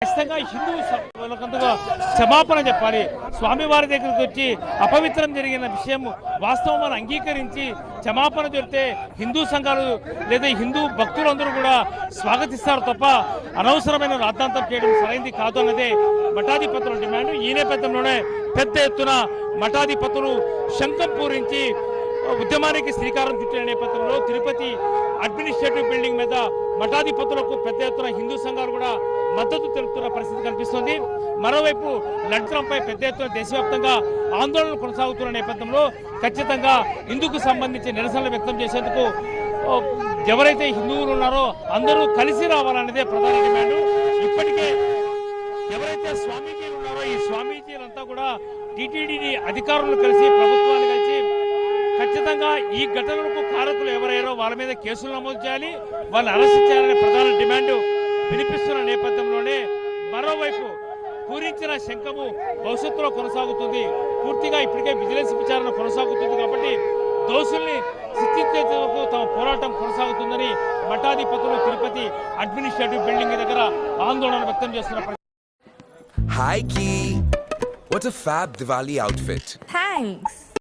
ఖచ్చితంగా హిందూ వాళ్ళకంతగా క్షమాపణ చెప్పాలి. స్వామివారి దగ్గరికి వచ్చి అపవిత్రం జరిగిన విషయం వాస్తవం అని అంగీకరించి క్షమాపణ చెప్తే హిందూ సంఘాలు లేదా హిందూ భక్తులందరూ కూడా స్వాగతిస్తారు తప్ప అనవసరమైన రాద్ధాంతం చేయడం సరైనది కాదు అన్నదే మఠాధిపతుల డిమాండ్. ఈ నేపథ్యంలోనే పెద్ద ఎత్తున మఠాధిపతులు శంఖం పూరించి ఉద్యమానికి శ్రీకారం చుట్టిన నేపథ్యంలో తిరుపతి అడ్మినిస్ట్రేటివ్ బిల్డింగ్ మీద మఠాధిపతులకు పెద్ద ఎత్తున హిందూ సంఘాలు కూడా మద్దతు తెలుపుతున్న పరిస్థితి కనిపిస్తోంది. మరోవైపు లడ్రంపై పెద్ద ఎత్తున దేశవ్యాప్తంగా ఆందోళనలు కొనసాగుతున్న నేపథ్యంలో ఖచ్చితంగా ఇందుకు సంబంధించి నిరసనలు వ్యక్తం చేసేందుకు ఎవరైతే హిందువులు ఉన్నారో అందరూ కలిసి రావాలనేదే ప్రధాన డిమాండ్. ఇప్పటికే ఎవరైతే స్వామీజీలు ఉన్నారో ఈ స్వామీజీలంతా కూడా టీటీడీ అధికారులు కలిసి ప్రభుత్వాన్ని కలిసి ఖచ్చితంగా ఈ ఘటనలకు కారకులు ఎవరైనా వాళ్ళ మీద కేసులు నమోదు చేయాలి, వాళ్ళని అరెస్ట్ చేయాలనే ప్రధాన డిమాండ్ వినిపిస్తున్న నేపథ్యంలోనే మరోవైపు పూరించిన శంఖము భవిష్యత్తులో కొనసాగుతుంది. పూర్తిగా ఇప్పటికే విజిలెన్స్ విచారణ కొనసాగుతుంది కాబట్టి దోషుల్ని శిక్షించేందుకు తమ పోరాటం కొనసాగుతుందని మఠాధిపతులు తిరుపతి అడ్మినిస్ట్రేటివ్ బిల్డింగ్ దగ్గర ఆందోళన వ్యక్తం చేస్తున్న. Hi Key, what a fab Diwali outfit. Thanks.